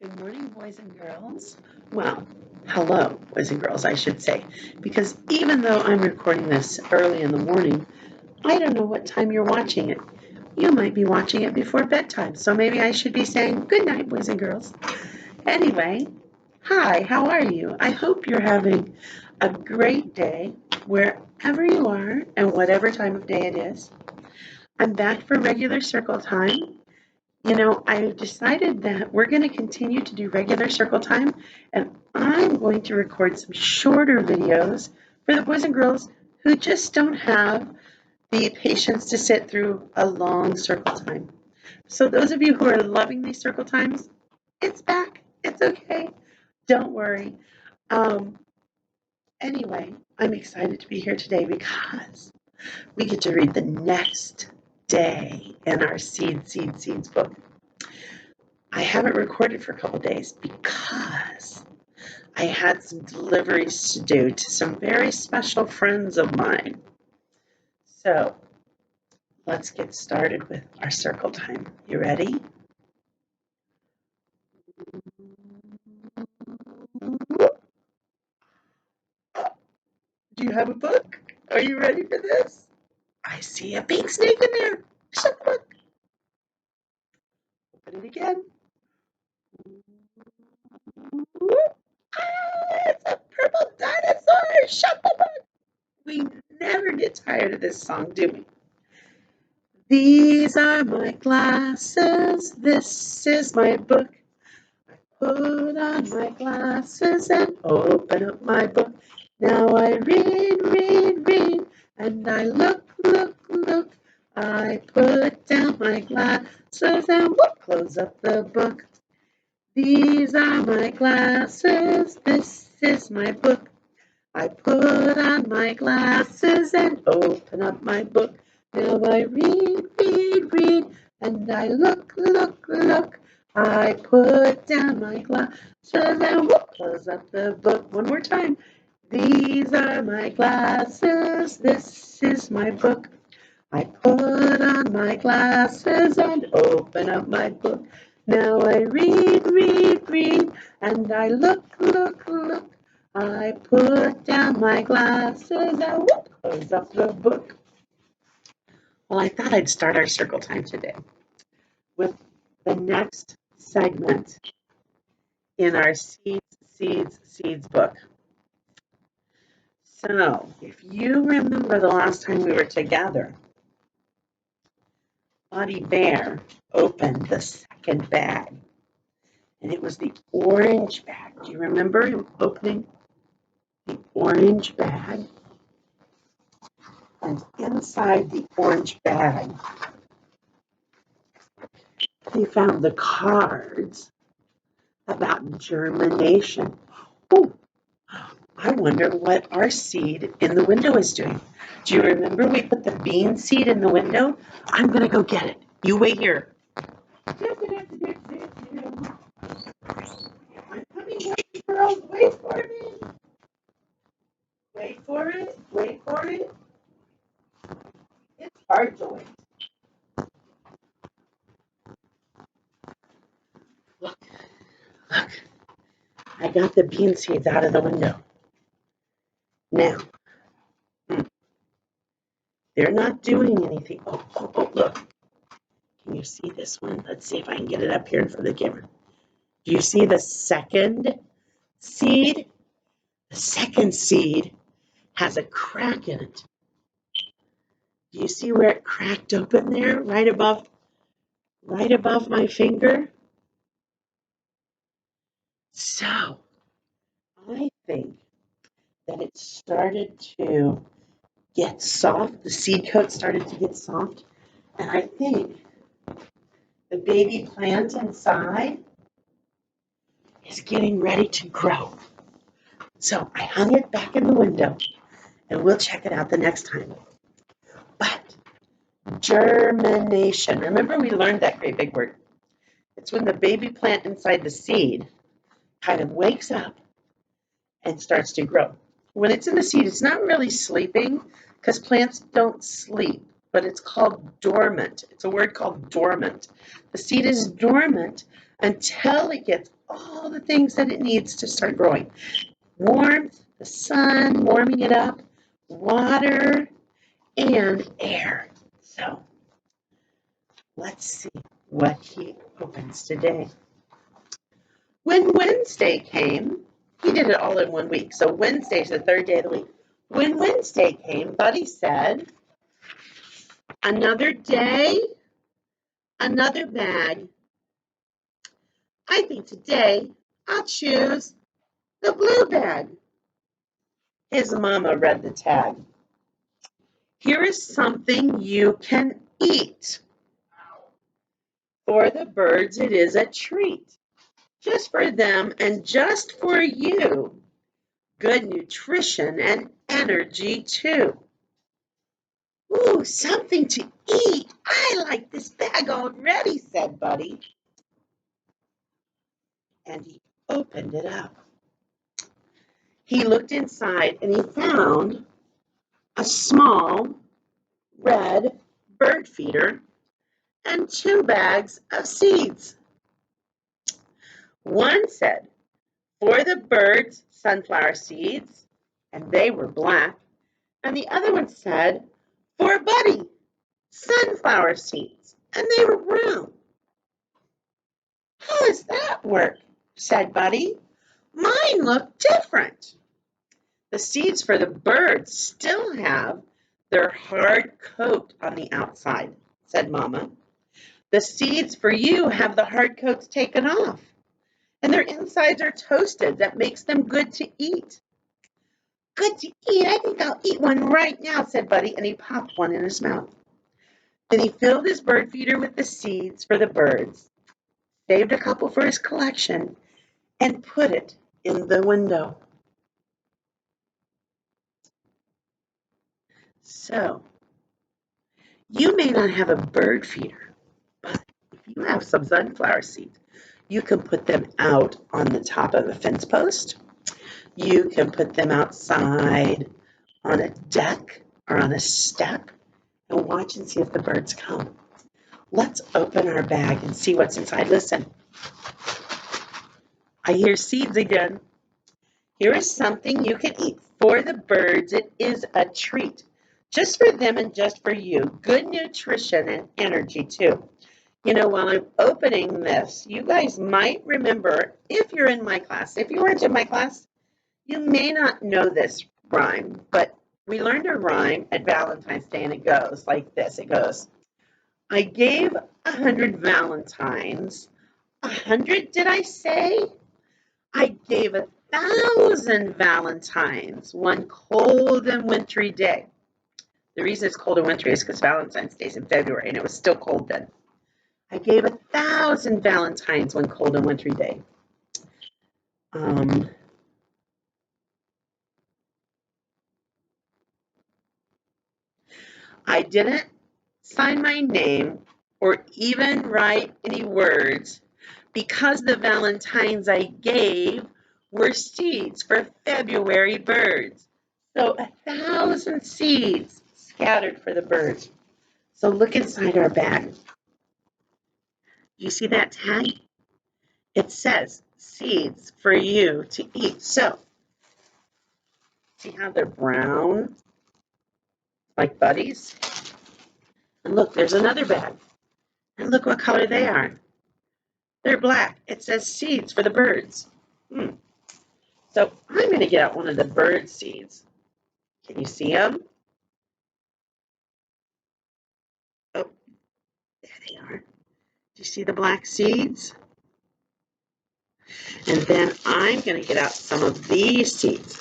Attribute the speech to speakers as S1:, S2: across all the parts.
S1: Good morning, boys and girls. Well, hello, boys and girls, I should say, because even though I'm recording this early in the morning, I don't know what time you're watching it. You might be watching it before bedtime, so maybe I should be saying good night, boys and girls. Anyway, hi, how are you? I hope you're having a great day wherever you are and whatever time of day it is. I'm back for regular circle time. I've decided that we're going to continue to do regular circle time, and I'm going to record some shorter videos for the boys and girls who just don't have the patience to sit through a long circle time. So those of you who are loving these circle times, it's back. It's okay. Don't worry. Um, anyway, I'm excited to be here today because we get to read the next day in our Seeds book. I haven't recorded for a couple days because I had some deliveries to do to some very special friends of mine. So let's get started with our circle time. You ready? Do you have a book? Are you ready for this? I see a pink snake in there. Shut the book. Open it again. It's a purple dinosaur. Shut the book. We never get tired of this song, do we? These are my glasses. This is my book. Put on my glasses and open up my book. Now I read, and I look. I put down my glasses and whoop, close up the book. These are my glasses. This is my book. I put on my glasses and open up my book. Now I read, and I look. I put down my glasses and whoop, close up the book. One more time. These are my glasses. This is my book. I put on my glasses and open up my book. Now I read, and I look. I put down my glasses and whoop, close up the book. Well, I thought I'd start our circle time today with the next segment in our Seeds book. So, if you remember the last time we were together, Buddy Bear opened the second bag, and it was the orange bag. Do you remember him opening the orange bag? And inside the orange bag, he found the cards about germination. Oh, I wonder what our seed in the window is doing. Do you remember we put the bean seed in the window? I'm going to go get it. You wait here. I'm coming, boys, girls. Wait for me. Wait for it. It's hard to wait. Look. I got the bean seeds out of the window. Now, they're not doing anything. Oh, look. Can you see this one? Let's see if I can get it up here in front of the camera. Do you see the second seed? The second seed has a crack in it. Do you see where it cracked open there, right above my finger? So, I think that it started to get soft. The seed coat started to get soft. And I think the baby plant inside is getting ready to grow. So I hung it back in the window, and we'll check it out the next time. But germination. Remember we learned that great big word. It's when the baby plant inside the seed kind of wakes up and starts to grow. When it's in the seed, it's not really sleeping because plants don't sleep, but it's called dormant. It's a word called dormant. The seed is dormant until it gets all the things that it needs to start growing. Warmth, the sun warming it up, water, and air. So let's see what he opens today. When Wednesday came, he did it all in 1 week. So Wednesday's the third day of the week. When Wednesday came, Buddy said, another day, another bag. I think today I'll choose the blue bag. His mama read the tag. Here is something you can eat. For the birds, it is a treat. Just for them and just for you. Good nutrition and energy, too. Ooh, something to eat. I like this bag already, said Buddy. And he opened it up. He looked inside and he found a small red bird feeder and 2 bags of seeds. One said, for the birds, sunflower seeds, and they were black. And the other one said, for Buddy, sunflower seeds, and they were brown. How does that work? Said Buddy. Mine look different. The seeds for the birds still have their hard coat on the outside, said Mama. The seeds for you have the hard coats taken off, and their insides are toasted. That makes them good to eat. Good to eat. I think I'll eat one right now, said Buddy, and he popped one in his mouth. Then he filled his bird feeder with the seeds for the birds, saved a couple for his collection, and put it in the window. So, you may not have a bird feeder, but if you have some sunflower seeds, you can put them out on the top of a fence post. You can put them outside on a deck or on a step and watch and see if the birds come. Let's open our bag and see what's inside. Listen, I hear seeds again. Here is something you can eat. For the birds, it is a treat. Just for them and just for you. Good nutrition and energy, too. You know, while I'm opening this, you guys might remember, if you're in my class, if you weren't in my class, you may not know this rhyme, but we learned a rhyme at Valentine's Day, and it goes like this. It goes, I gave 100 Valentines. 100, did I say? I gave 1,000 Valentines one cold and wintry day. The reason it's cold and wintry is because Valentine's Day is in February, and it was still cold then. I gave 1,000 Valentines one cold and wintry day. I didn't sign my name or even write any words because the Valentines I gave were seeds for February birds. So 1,000 seeds scattered for the birds. So look inside our bag. You see that tag? It says seeds for you to eat. So see how they're brown, like Buddies? And look, there's another bag. And look what color they are. They're black. It says seeds for the birds. So I'm going to get out one of the bird seeds. Can you see them? Oh, there they are. Do you see the black seeds? And then I'm going to get out some of these seeds.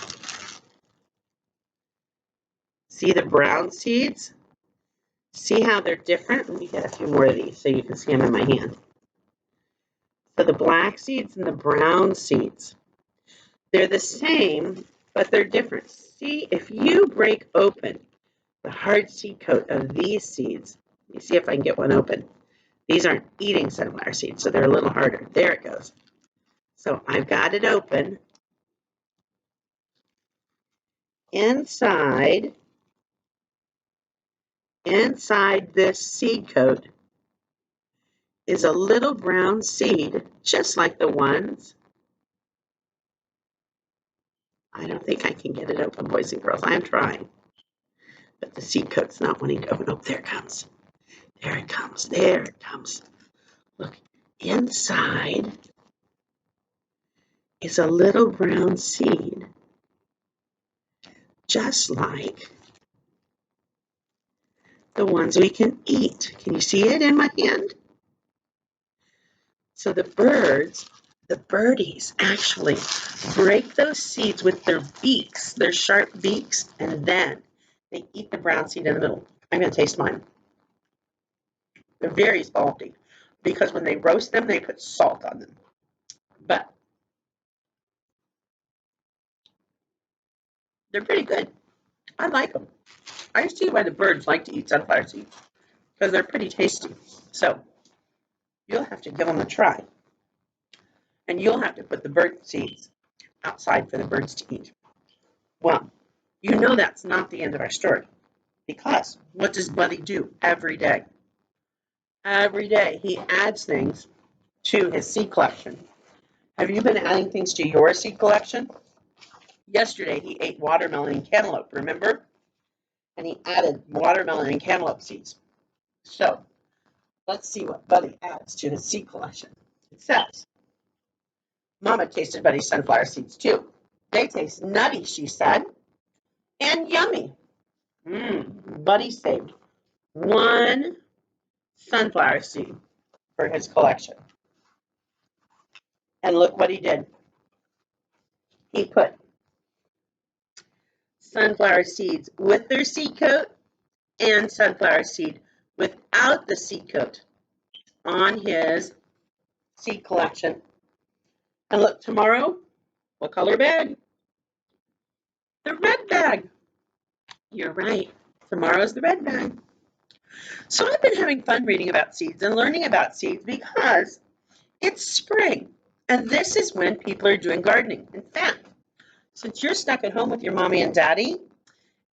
S1: See the brown seeds? See how they're different? Let me get a few more of these so you can see them in my hand. So the black seeds and the brown seeds, they're the same, but they're different. See, if you break open the hard seed coat of these seeds, let me see if I can get one open. These aren't eating sunflower seeds, so they're a little harder. There it goes. So I've got it open. Inside this seed coat is a little brown seed, just like the ones. I don't think I can get it open, boys and girls. I'm trying. But the seed coat's not wanting to open. Oh, there it comes. There it comes. There it comes. Look, inside is a little brown seed, just like the ones we can eat. Can you see it in my hand? So the birdies actually break those seeds with their beaks, their sharp beaks, and then they eat the brown seed in the middle. I'm going to taste mine. They're very salty because when they roast them, they put salt on them. But they're pretty good. I like them. I see why the birds like to eat sunflower seeds because they're pretty tasty. So you'll have to give them a try. And you'll have to put the bird seeds outside for the birds to eat. Well, you know that's not the end of our story. Because what does Buddy do every day? Every day he adds things to his seed collection. Have you been adding things to your seed collection? Yesterday he ate watermelon and cantaloupe, remember? And he added watermelon and cantaloupe seeds. So let's see what Buddy adds to his seed collection. It says, Mama tasted Buddy's sunflower seeds too. They taste nutty, she said, and yummy. Buddy saved one sunflower seed for his collection. And look what he did. He put sunflower seeds with their seed coat and sunflower seed without the seed coat on his seed collection. And look, tomorrow, what color bag? The red bag. You're right. Tomorrow's the red bag. So I've been having fun reading about seeds and learning about seeds because it's spring. And this is when people are doing gardening. In fact, since you're stuck at home with your mommy and daddy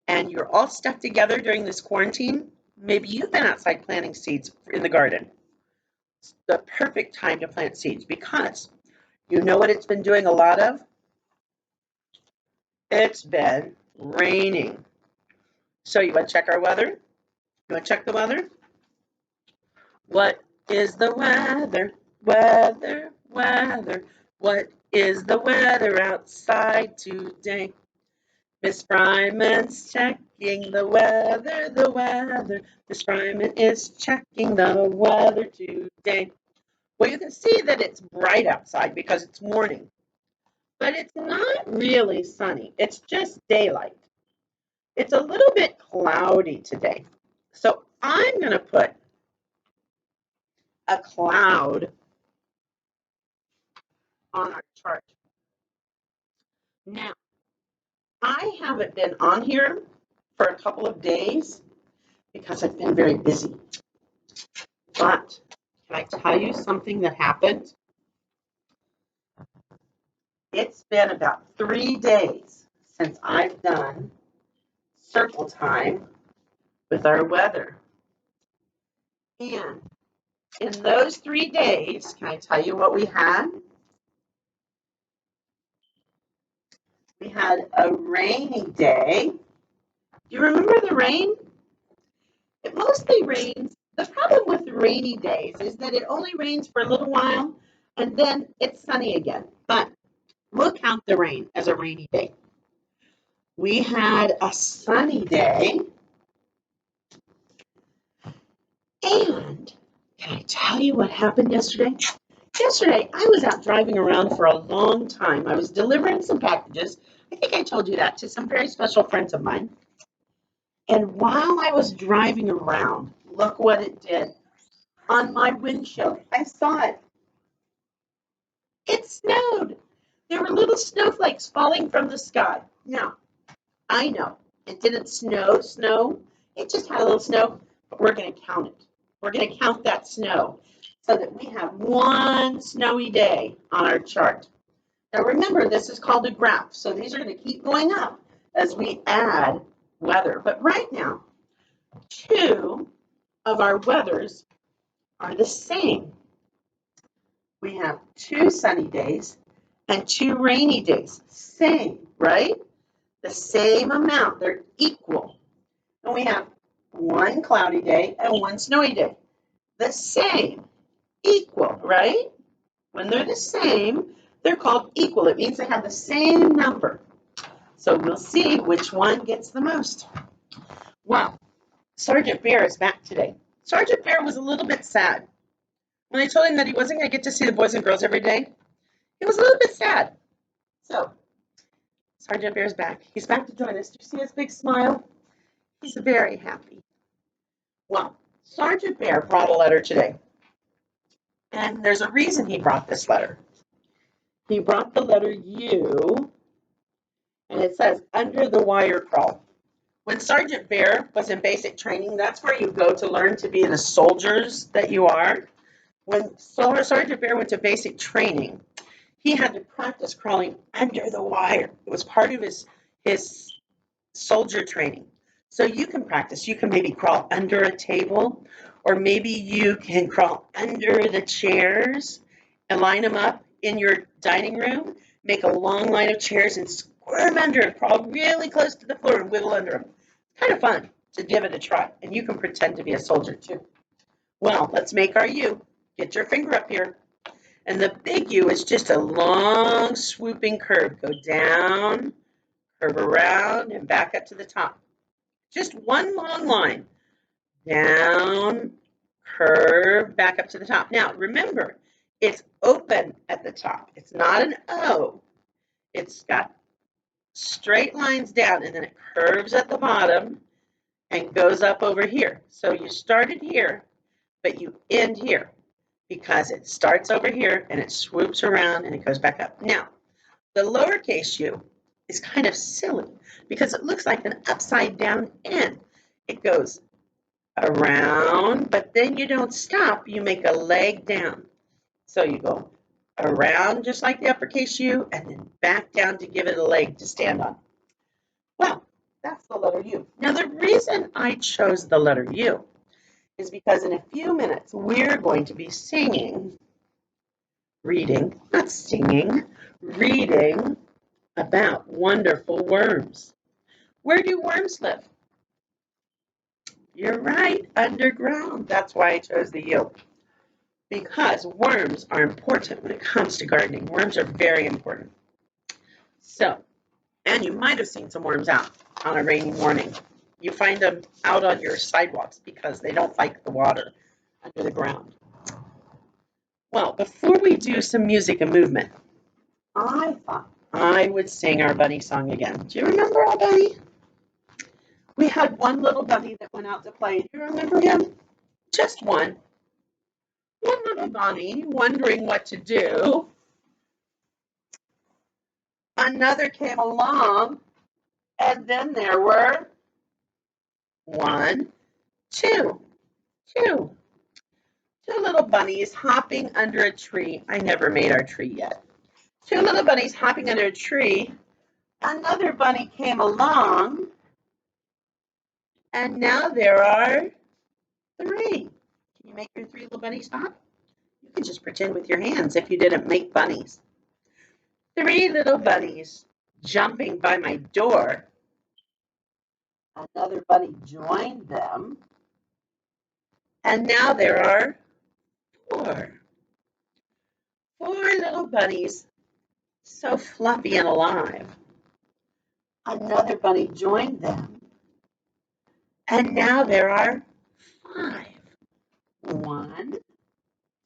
S1: and you're all stuck together during this quarantine, maybe you've been outside planting seeds in the garden. It's the perfect time to plant seeds because you know what it's been doing a lot of? It's been raining. So you want to check our weather? You want to check the weather? What is the weather? Weather, weather. What is the weather outside today? Miss Fryman's checking the weather, the weather. Miss Fryman is checking the weather today. Well, you can see that it's bright outside because it's morning, but it's not really sunny. It's just daylight. It's a little bit cloudy today. So I'm going to put a cloud on our chart. Now, I haven't been on here for a couple of days because I've been very busy. But can I tell you something that happened? It's been about 3 days since I've done circle time with our weather. And in those 3 days, can I tell you what we had? We had a rainy day. Do you remember the rain? It mostly rains. The problem with rainy days is that it only rains for a little while and then it's sunny again. But we'll count the rain as a rainy day. We had a sunny day. And can I tell you what happened yesterday? Yesterday, I was out driving around for a long time. I was delivering some packages. I think I told you that to some very special friends of mine. And while I was driving around, look what it did. On my windshield, I saw it. It snowed. There were little snowflakes falling from the sky. Now, I know it didn't snow. It just had a little snow, but we're going to count it. We're going to count that snow so that we have one snowy day on our chart. Now remember, this is called a graph, so these are going to keep going up as we add weather. But right now, two of our weathers are the same. We have 2 sunny days and 2 rainy days. Same, right? The same amount. They're equal. And we have 1 cloudy day and 1 snowy day. The same, equal, right? When they're the same, they're called equal. It means they have the same number. So we'll see which one gets the most. Well, Sergeant Bear is back today. Sergeant Bear was a little bit sad. When I told him that he wasn't going to get to see the boys and girls every day, he was a little bit sad. So, Sergeant Bear's back. He's back to join us. Do you see his big smile? He's very happy. Well, Sergeant Bear brought a letter today. And there's a reason he brought this letter. He brought the letter U, and it says, under the wire crawl. When Sergeant Bear was in basic training, that's where you go to learn to be the soldiers that you are. When Sergeant Bear went to basic training, he had to practice crawling under the wire. It was part of his soldier training. So you can practice. You can maybe crawl under a table, or maybe you can crawl under the chairs and line them up in your dining room. Make a long line of chairs and squirm under and crawl really close to the floor and wiggle under them. It's kind of fun to give it a try. And you can pretend to be a soldier too. Well, let's make our U. Get your finger up here. And the big U is just a long swooping curve. Go down, curve around, and back up to the top. Just one long line. Down, curve, back up to the top. Now, remember, it's open at the top. It's not an O. It's got straight lines down, and then it curves at the bottom and goes up over here. So you started here, but you end here because it starts over here and it swoops around and it goes back up. Now, the lowercase u is kind of silly because it looks like an upside down N. It goes around, but then you don't stop. You make a leg down. So you go around just like the uppercase U and then back down to give it a leg to stand on. Well, that's the letter U. Now, the reason I chose the letter U is because in a few minutes we're going to be reading about wonderful worms. Where do worms live? You're right, underground. That's why I chose the U. Because worms are important when it comes to gardening. Worms are very important. So, and you might have seen some worms out on a rainy morning. You find them out on your sidewalks because they don't like the water under the ground. Well, before we do some music and movement, I thought I would sing our bunny song again. Do you remember our bunny? We had one little bunny that went out to play. Do you remember him? Just one. One little bunny wondering what to do. Another came along, and then there were one, two little bunnies hopping under a tree. I never made our tree yet. Two little bunnies hopping under a tree. Another bunny came along, and now there are three. Can you make your 3 little bunnies hop? You can just pretend with your hands if you didn't make bunnies. 3 little bunnies jumping by my door. Another bunny joined them. And now there are 4. 4 little bunnies, so fluffy and alive. Another bunny joined them. And now there are 5. 1,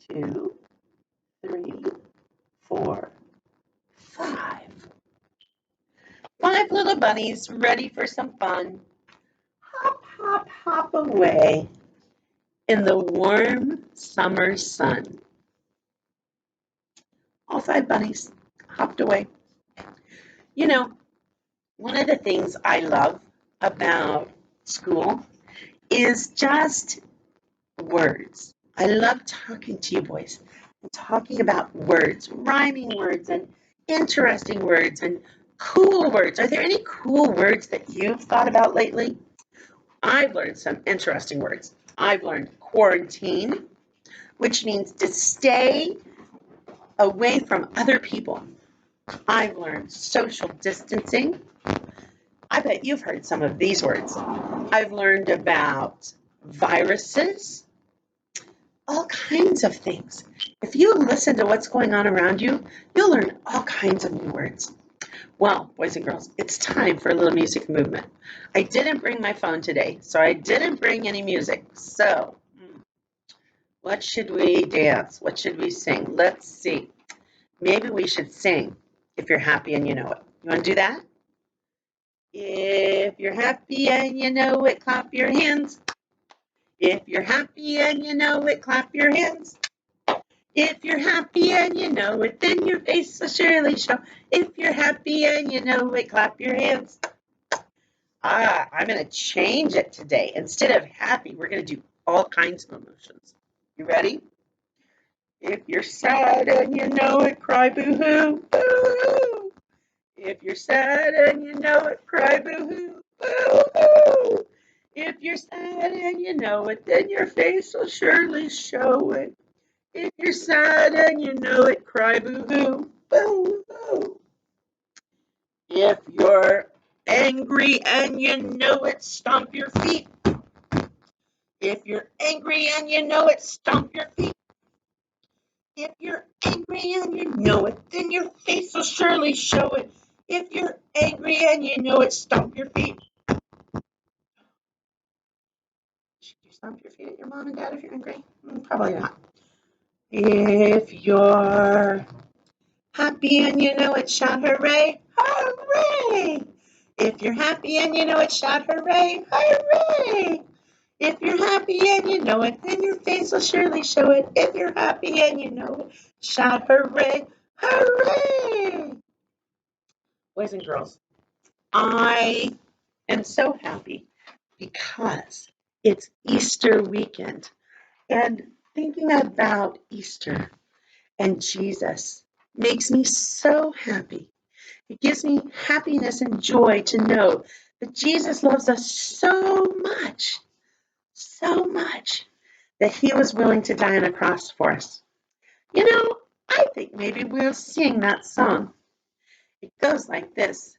S1: 2, 3, 4, 5. 5 little bunnies ready for some fun. Hop, hop, hop away in the warm summer sun. All 5 bunnies hopped away. You know, one of the things I love about school is just words. I love talking to you boys and talking about words, rhyming words and interesting words and cool words. Are there any cool words that you've thought about lately? I've learned some interesting words. I've learned quarantine, which means to stay away from other people. I've learned social distancing. I bet you've heard some of these words. I've learned about viruses, all kinds of things. If you listen to what's going on around you, you'll learn all kinds of new words. Well, boys and girls, it's time for a little music movement. I didn't bring my phone today, so I didn't bring any music. So, what should we dance? What should we sing? Let's see. Maybe we should sing If You're Happy and You Know It. You want to do that? If you're happy and you know it, clap your hands. If you're happy and you know it, clap your hands. If you're happy and you know it, then your face will surely show. If you're happy and you know it, clap your hands. I'm going to change it today. Instead of happy, we're going to do all kinds of emotions. You ready? If you're sad and you know it, cry boo-hoo, boo-hoo. If you're sad and you know it, cry boo-hoo, boo-hoo. If you're sad and you know it, then your face will surely show it. If you're sad and you know it, cry boo-hoo, boo-hoo. If you're angry and you know it, stomp your feet. If you're angry and you know it, stomp your feet. If you're angry and you know it, then your face will surely show it. If you're angry and you know it, stomp your feet. Should you stomp your feet at your mom and dad if you're angry? Probably not. If you're happy and you know it, shout hooray, hooray. If you're happy and you know it, shout hooray, hooray. If you're happy and you know it, then your face will surely show it. If you're happy and you know it, shout hooray, hooray. Boys and girls, I am so happy because it's Easter weekend. And thinking about Easter and Jesus makes me so happy. It gives me happiness and joy to know that Jesus loves us so much, that he was willing to die on a cross for us. You know, I think maybe we'll sing that song. It goes like this.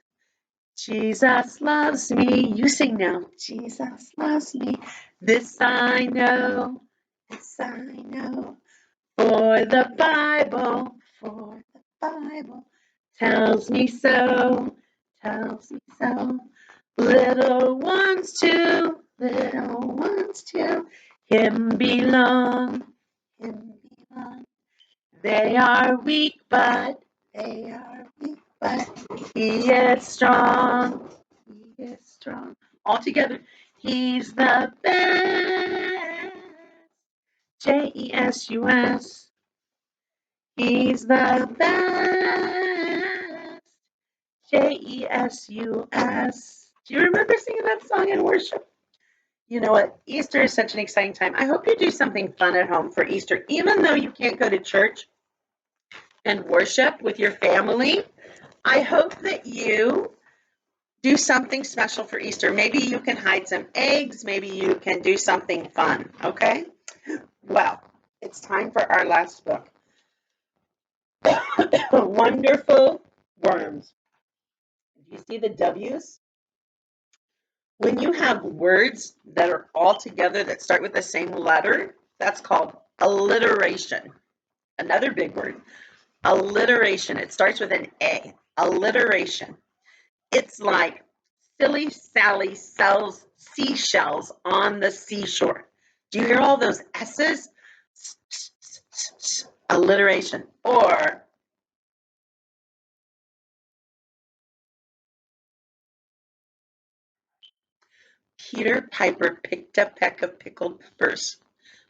S1: Jesus loves me. You sing now. Jesus loves me. This I know. This I know. For the Bible tells me so. Tells me so. Little ones to him belong. Him belong. They are weak, but he is strong. He is strong. All together, he's the best. Jesus. He's the best. Jesus. Do you remember singing that song in worship? You know what? Easter is such an exciting time. I hope you do something fun at home for Easter, even though you can't go to church and worship with your family. I hope that you do something special for Easter. Maybe you can hide some eggs. Maybe you can do something fun. Okay? Well, it's time for our last book. Wonderful Worms. Do you see the W's? When you have words that are all together that start with the same letter, that's called alliteration. Another big word. Alliteration. It starts with an A. Alliteration. It's like Silly Sally sells seashells on the seashore. Do you hear all those S's? Alliteration. Or Peter Piper picked a peck of pickled peppers.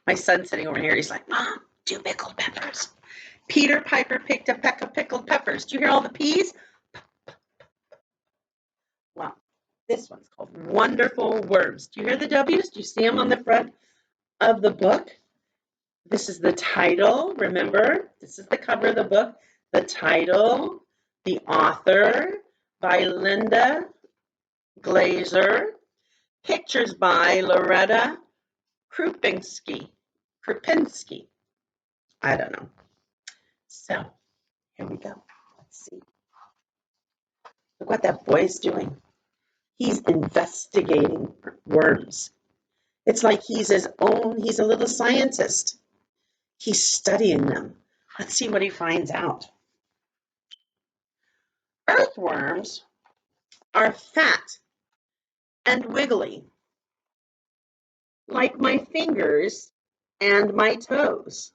S1: My son's sitting over here. He's like, Mom, do pickled peppers. Peter Piper picked a peck of pickled peppers. Do you hear all the P's? Well, this one's called Wonderful Worms. Do you hear the W's? Do you see them on the front of the book? This is the title. Remember, this is the cover of the book. The title, the author by Linda Glazer, pictures by Loretta Krupinski. I don't know. So Here we go. Let's see. Look what that boy is doing. He's investigating worms. It's like he's a little scientist. He's studying them. Let's see what he finds out. Earthworms are fat and wiggly, like my fingers and my toes.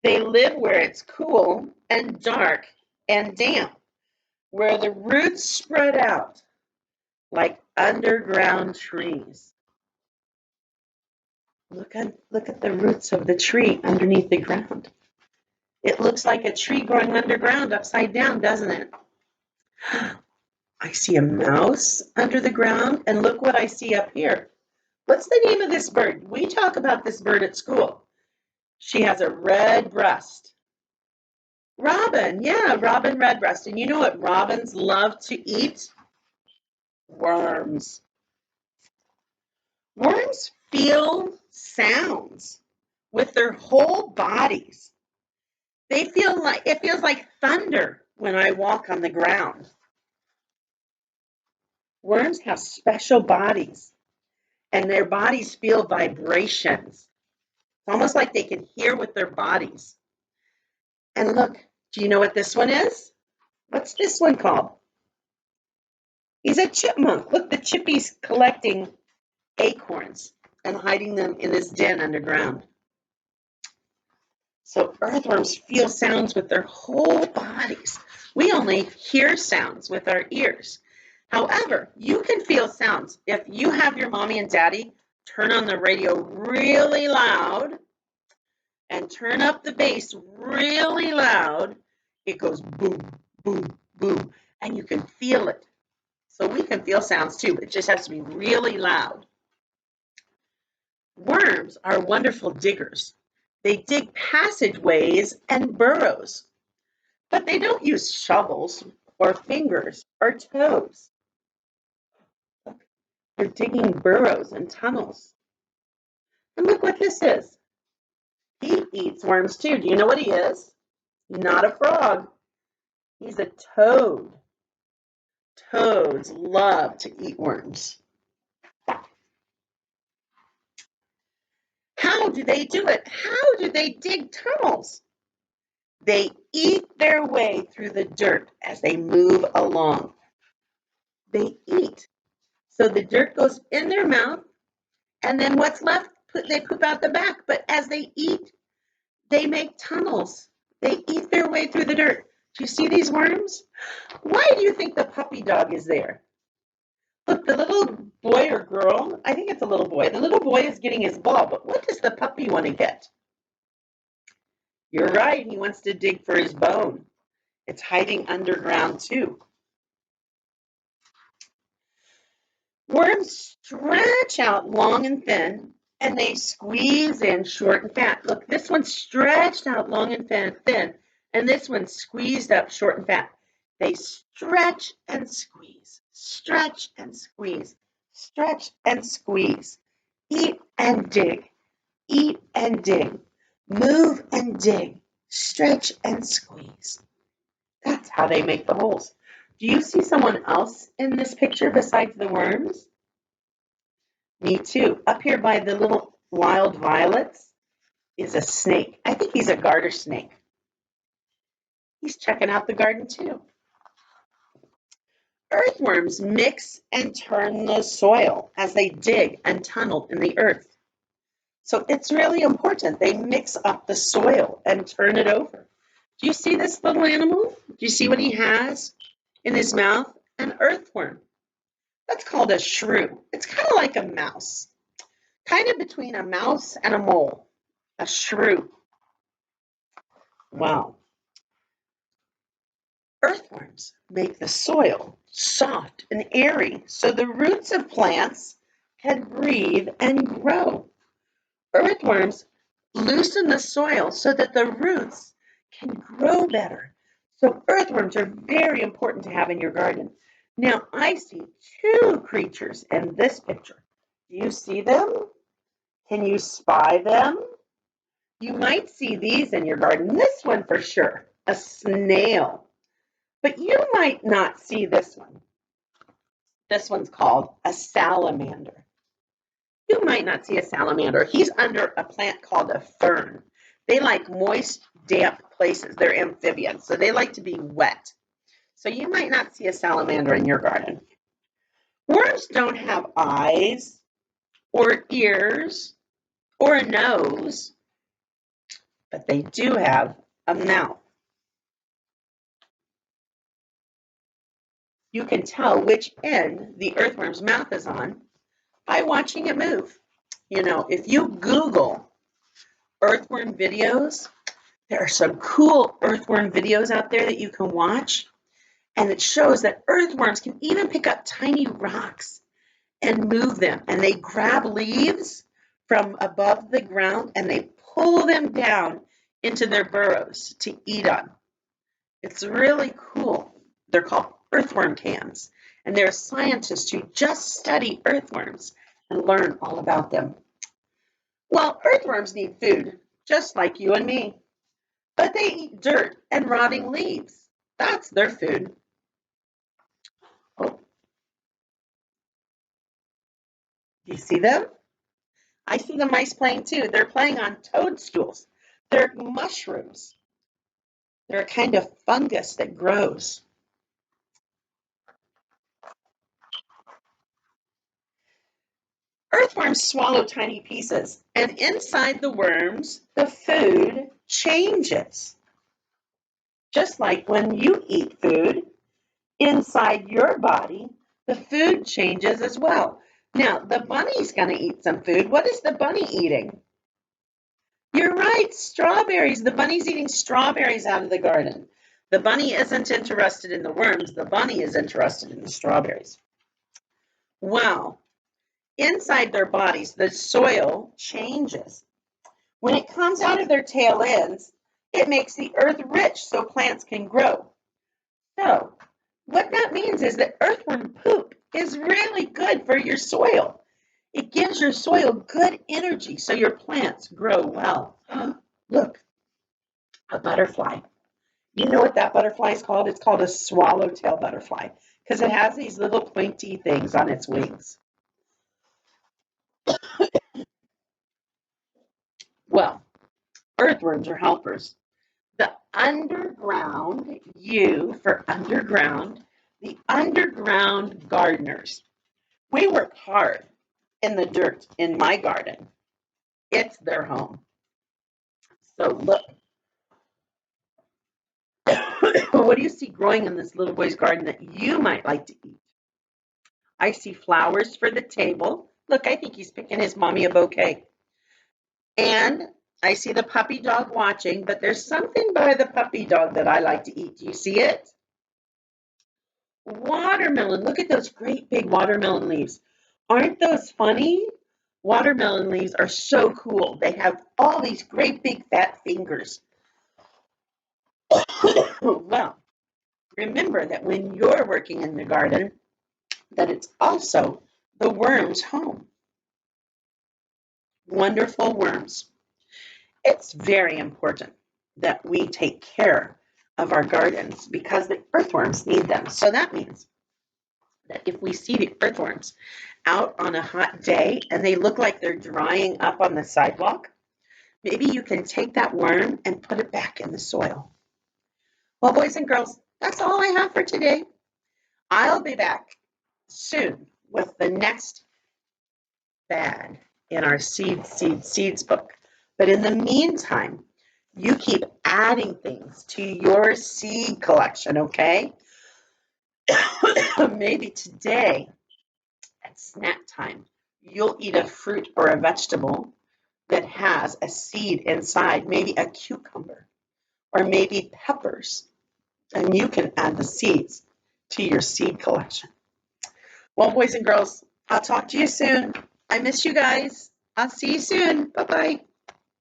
S1: They live where it's cool and dark and damp, where the roots spread out like underground trees. Look at the roots of the tree underneath the ground. It looks like a tree growing underground upside down, doesn't it? I see a mouse under the ground, and look what I see up here. What's the name of this bird? We talk about this bird at school. She has a red breast. Robin, yeah, robin redbreast. And you know what robins love to eat? Worms. Worms feel sounds with their whole bodies. It feels like thunder when I walk on the ground. Worms have special bodies, and their bodies feel vibrations. It's almost like they can hear with their bodies. And look, do you know what this one is? What's this one called? He's a chipmunk. Look, the chippy's collecting acorns and hiding them in his den underground. So earthworms feel sounds with their whole bodies. We only hear sounds with our ears. However, you can feel sounds. If you have your mommy and daddy turn on the radio really loud and turn up the bass really loud, it goes boom, boom, boom, and you can feel it. So we can feel sounds too, but it just has to be really loud. Worms are wonderful diggers. They dig passageways and burrows, but they don't use shovels or fingers or toes. Look, they're digging burrows and tunnels. And look what this is. He eats worms too. Do you know what he is? Not a frog. He's a toad. Toads love to eat worms. How do they do it? How do they dig tunnels? They eat their way through the dirt as they move along. They eat. So the dirt goes in their mouth, and then what's left, they poop out the back. But as they eat, they make tunnels. They eat their way through the dirt. Do you see these worms? Why do you think the puppy dog is there? Look, the little boy or girl, I think it's a little boy. The little boy is getting his ball, but what does the puppy want to get? You're right, he wants to dig for his bone. It's hiding underground too. Worms stretch out long and thin, and they squeeze in short and fat. Look, this one's stretched out long and thin, and this one's squeezed up short and fat. They stretch and squeeze, stretch and squeeze, stretch and squeeze. Eat and dig, eat and dig, move and dig, stretch and squeeze. That's how they make the holes. Do you see someone else in this picture besides the worms? Me too. Up here by the little wild violets is a snake. I think he's a garter snake. He's checking out the garden too. Earthworms mix and turn the soil as they dig and tunnel in the earth. So it's really important. They mix up the soil and turn it over. Do you see this little animal? Do you see what he has in his mouth? An earthworm. That's called a shrew. It's kind of like a mouse, kind of between a mouse and a mole, a shrew. Wow. Earthworms make the soil soft and airy so the roots of plants can breathe and grow. Earthworms loosen the soil so that the roots can grow better. So earthworms are very important to have in your garden. Now I see two creatures in this picture. Do you see them? Can you spy them? You might see these in your garden. This one for sure, a snail. But you might not see this one. This one's called a salamander. You might not see a salamander. He's under a plant called a fern. They like moist, damp places. They're amphibians, so they like to be wet. So you might not see a salamander in your garden. Worms don't have eyes or ears or a nose, but they do have a mouth. You can tell which end the earthworm's mouth is on by watching it move. You know, if you Google earthworm videos, there are some cool earthworm videos out there that you can watch, and it shows that earthworms can even pick up tiny rocks and move them, and they grab leaves from above the ground and they pull them down into their burrows to eat on. It's really cool. They're called earthworm cams, and there are scientists who just study earthworms and learn all about them. Well, earthworms need food, just like you and me, but they eat dirt and rotting leaves. That's their food. Oh, do you see them? I see the mice playing too. They're playing on toadstools. They're mushrooms. They're a kind of fungus that grows. Earthworms swallow tiny pieces, and inside the worms, the food changes. Just like when you eat food, inside your body, the food changes as well. Now, the bunny's going to eat some food. What is the bunny eating? You're right, strawberries. The bunny's eating strawberries out of the garden. The bunny isn't interested in the worms. The bunny is interested in the strawberries. Wow. Inside their bodies, the soil changes. When it comes out of their tail ends, it makes the earth rich so plants can grow. So, what that means is that earthworm poop is really good for your soil. It gives your soil good energy so your plants grow well. Look, a butterfly. You know what that butterfly is called? It's called a swallowtail butterfly because it has these little pointy things on its wings. Well, earthworms are helpers. The underground, U for underground, the underground gardeners. We work hard in the dirt in my garden. It's their home. So look, what do you see growing in this little boy's garden that you might like to eat? I see flowers for the table. Look, I think he's picking his mommy a bouquet. And I see the puppy dog watching, but there's something by the puppy dog that I like to eat. Do you see it? Watermelon. Look at those great big watermelon leaves. Aren't those funny? Watermelon leaves are so cool. They have all these great big fat fingers. Well, remember that when you're working in the garden, that it's also the worm's home. Wonderful worms. It's very important that we take care of our gardens because the earthworms need them. So that means that if we see the earthworms out on a hot day and they look like they're drying up on the sidewalk, maybe you can take that worm and put it back in the soil. Well, boys and girls, that's all I have for today. I'll be back soon with the next bag in our seeds book. But in the meantime, you keep adding things to your seed collection, okay? Maybe today at snack time, you'll eat a fruit or a vegetable that has a seed inside, maybe a cucumber or maybe peppers, and you can add the seeds to your seed collection. Well, boys and girls, I'll talk to you soon. I miss you guys. I'll see you soon. Bye-bye.